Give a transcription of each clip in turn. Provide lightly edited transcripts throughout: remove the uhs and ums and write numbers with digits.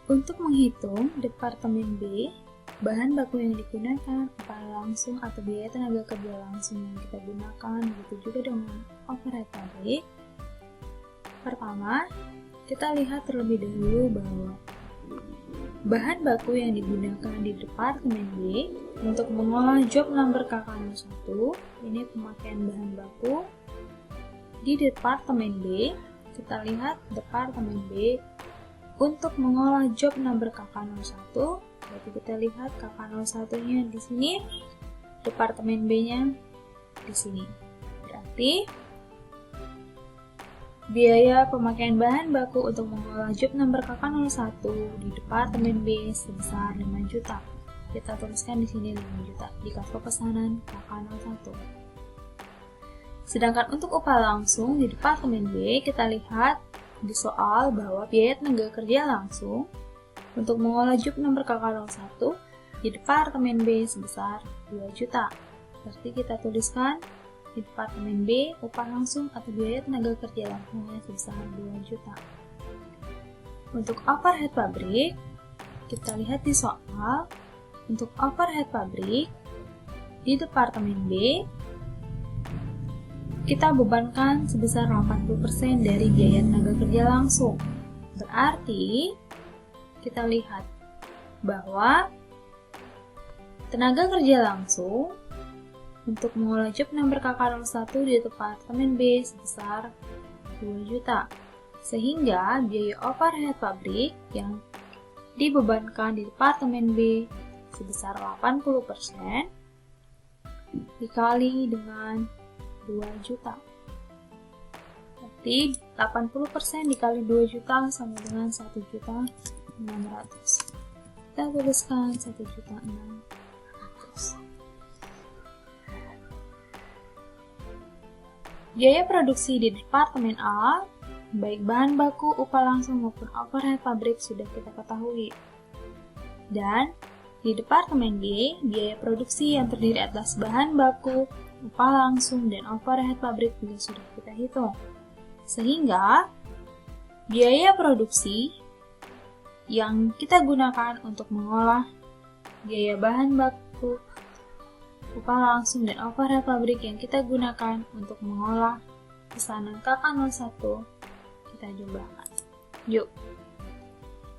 Untuk menghitung Departemen B, bahan baku yang digunakan, upah langsung atau biaya tenaga kerja langsung yang kita gunakan, begitu juga dengan overhead pabrik. Pertama, kita lihat terlebih dahulu bahwa bahan baku yang digunakan di Departemen B untuk mengolah job number KK01, ini pemakaian bahan baku. Di Departemen B, kita lihat Departemen B untuk mengolah job number KK01, berarti kita lihat KK01-nya di sini, Departemen B-nya di sini. Berarti biaya pemakaian bahan baku untuk mengolah job number KK01 di Departemen B sebesar 5 juta. Kita tuliskan di sini 5 juta di kartu pesanan KK01. Sedangkan untuk upah langsung di Departemen B, kita lihat di soal bahwa biaya tenaga kerja langsung untuk mengolah job number KK01 di Departemen B sebesar 2 juta. Berarti kita tuliskan di Departemen B upah langsung atau biaya tenaga kerja langsungnya sebesar 2 juta. Untuk overhead pabrik, kita lihat di soal, untuk overhead pabrik di Departemen B, kita bebankan sebesar 80% dari biaya tenaga kerja langsung. Berarti, kita lihat bahwa tenaga kerja langsung untuk mengolah job number KK01 di Departemen B sebesar 2 juta. Sehingga biaya overhead pabrik yang dibebankan di Departemen B sebesar 80% dikali dengan 2 juta. Berarti 80% dikali 2 juta sama dengan 1.600.000. Kita tuliskan 1.600.000. Biaya produksi di Departemen A, baik bahan baku, upah langsung maupun overhead pabrik sudah kita ketahui. Dan di Departemen B, biaya produksi yang terdiri atas bahan baku, upah langsung, dan overhead pabrik juga sudah kita hitung. Sehingga, biaya produksi yang kita gunakan untuk mengolah biaya bahan baku, upah langsung, dan overhead pabrik yang kita gunakan untuk mengolah pesanan KK01, kita jumlahkan. Yuk.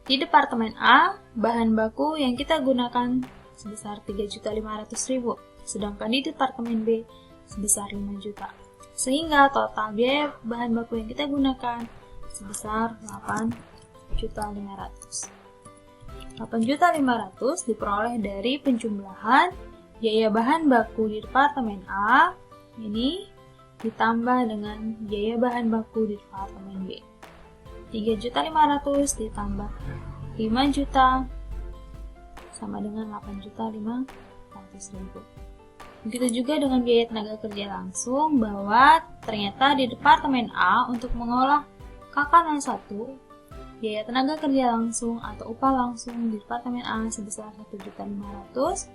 Di Departemen A, bahan baku yang kita gunakan sebesar 3.500.000. Sedangkan di Departemen B sebesar 5 juta. Sehingga total biaya bahan baku yang kita gunakan sebesar 8.500.000. 8.500.000 diperoleh dari penjumlahan biaya bahan baku di Departemen A ini ditambah dengan biaya bahan baku di Departemen B. 3.500.000 ditambah 5 juta sama dengan 8.500.000. Begitu juga dengan biaya tenaga kerja langsung, bahwa ternyata di Departemen A untuk mengolah KK01, biaya tenaga kerja langsung atau upah langsung di Departemen A sebesar 1.500.000,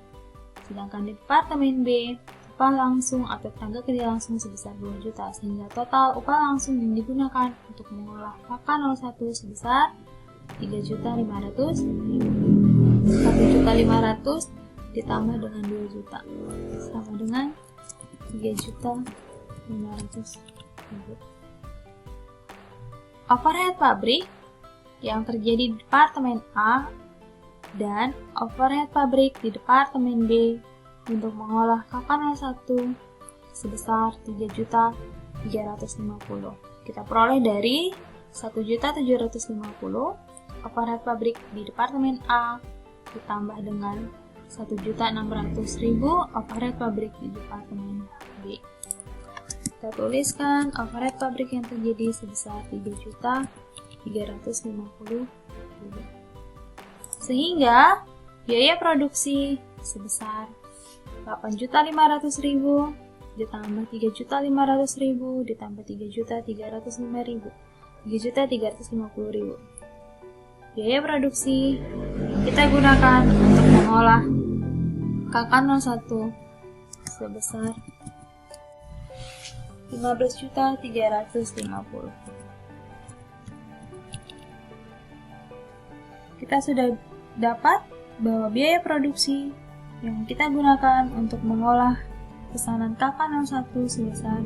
sedangkan di Departemen B, upah langsung atau tenaga kerja langsung sebesar 2 juta, sehingga total upah langsung yang digunakan untuk mengolah KK01 sebesar 3.500.000. 1.500.000 ditambah dengan 2 juta sama dengan 3.500.000. Overhead pabrik yang terjadi di Departemen A dan overhead pabrik di Departemen B untuk mengolah KK01 sebesar 3.350.000. Kita peroleh dari 1.750.000 overhead pabrik di Departemen A ditambah dengan 1.600.000 overhead pabrik di Departemen B. Kita tuliskan overhead pabrik yang terjadi sebesar 3.350.000. Sehingga biaya produksi sebesar 8.500.000 ditambah 3.500.000 ditambah 3.305.000, 3.350.000. Biaya produksi kita gunakan untuk mengolah KK01 sebesar 15.350.000. kita sudah dapat bahwa biaya produksi yang kita gunakan untuk mengolah pesanan KK01 sebesar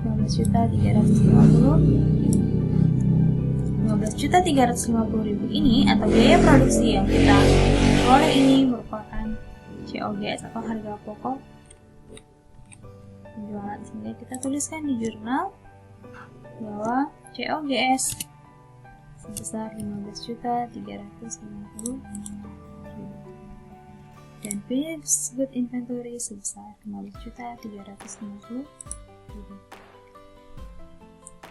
15.350.000 ini atau biaya produksi yang kita peroleh ini merupakan COGS atau harga pokok penjualan, sehingga kita tuliskan di jurnal bahwa COGS sebesar 15.350.000 dan finished good inventory sebesar 15.350.000.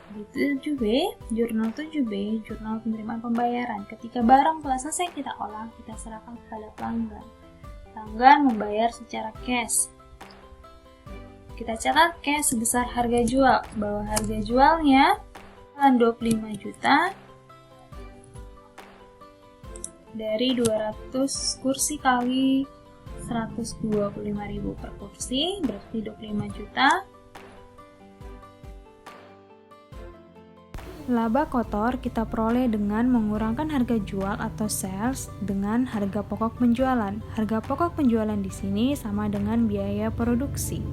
Di 7B, jurnal 7B, jurnal penerimaan pembayaran. Ketika barang telah selesai kita olah, kita serahkan kepada pelanggan. Pelanggan membayar secara cash. Kita catat cash sebesar harga jual, bahwa harga jualnya 25 juta dari 200 kursi kali 125.000 per kursi, berarti 25 juta. Laba kotor kita peroleh dengan mengurangkan harga jual atau sales dengan harga pokok penjualan. Harga pokok penjualan di sini sama dengan biaya produksi.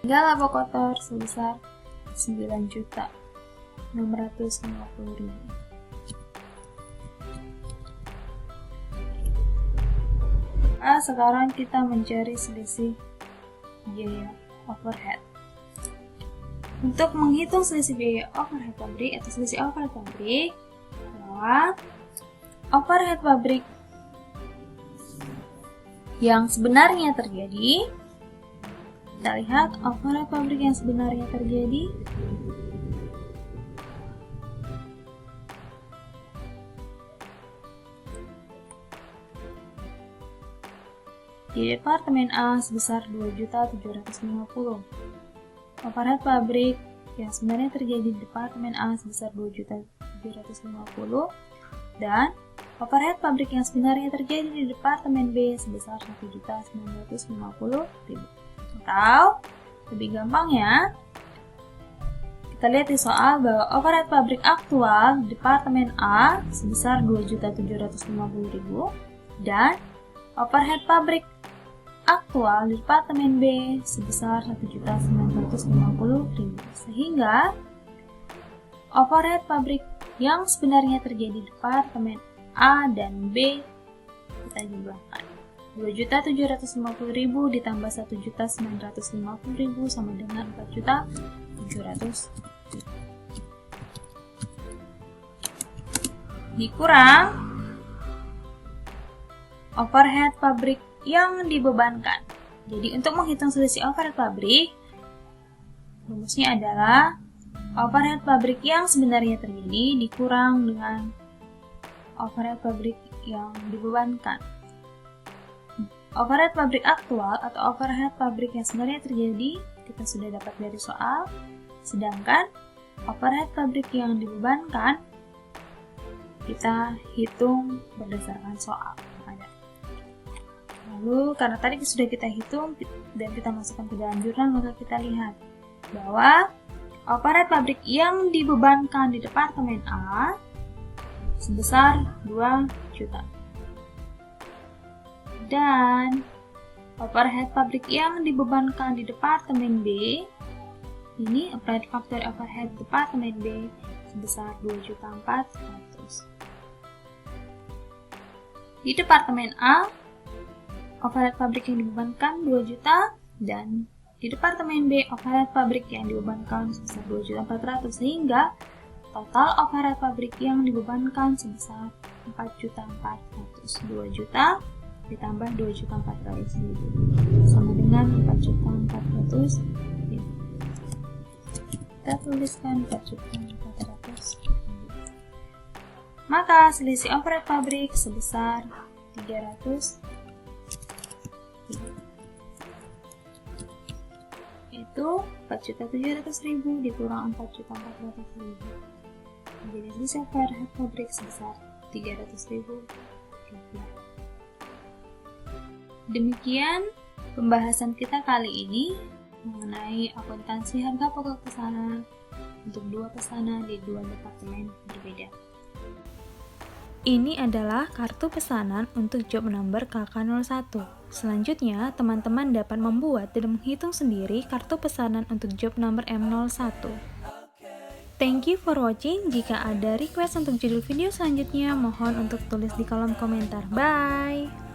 Hingga laba kotor sebesar 9.650.000. Sekarang kita mencari selisih biaya overhead. Untuk menghitung selisih biaya overhead pabrik atau selisih overhead pabrik, bahwa overhead pabrik yang sebenarnya terjadi, kita lihat overhead pabrik yang sebenarnya terjadi di Departemen A sebesar 2.750.000. Overhead pabrik yang sebenarnya terjadi di Departemen A sebesar 2.750.000 dan overhead pabrik yang sebenarnya terjadi di Departemen B sebesar 1.950.000. Atau lebih gampangnya, kita lihat di soal bahwa overhead pabrik aktual di Departemen A sebesar 2.750.000 dan overhead pabrik aktual di Departemen B sebesar 1.950.000. Sehingga overhead pabrik yang sebenarnya terjadi di Departemen A dan B kita jumlahkan. 2.750.000 ditambah 1.950.000 sama dengan 4.700.000. Dikurang overhead pabrik yang dibebankan. Jadi untuk menghitung selisih overhead pabrik, rumusnya adalah overhead pabrik yang sebenarnya terjadi dikurang dengan overhead pabrik yang dibebankan. Overhead pabrik aktual atau overhead pabrik yang sebenarnya terjadi kita sudah dapat dari soal, sedangkan overhead pabrik yang dibebankan kita hitung berdasarkan soal. Lalu karena tadi sudah kita hitung dan kita masukkan ke dalam jurnal, maka kita lihat bahwa overhead pabrik yang dibebankan di Departemen A sebesar 2 juta. Dan overhead pabrik yang dibebankan di Departemen B, ini applied factor overhead Departemen B sebesar 2.400.000. Di Departemen A, overhead pabrik yang dibebankan 2 juta dan di Departemen B, overhead pabrik yang dibebankan sebesar 2.400.000, sehingga total overhead pabrik yang dibebankan sebesar 4.400.000. 2 juta ditambah 2.400.000 sama dengan 4.400.000. Kita tuliskan 4.400.000. Maka selisih overhead pabrik sebesar 300, itu 4.700.000 dikurang 4.400.000. jenis desain overhead pabrik sebesar Rp300.000. Demikian pembahasan kita kali ini mengenai akuntansi harga pokok pesanan untuk dua pesanan di dua departemen berbeda. Ini adalah kartu pesanan untuk job number KK01. Selanjutnya, teman-teman dapat membuat dan menghitung sendiri kartu pesanan untuk job number M01. Thank you for watching. Jika ada request untuk judul video selanjutnya, mohon untuk tulis di kolom komentar. Bye!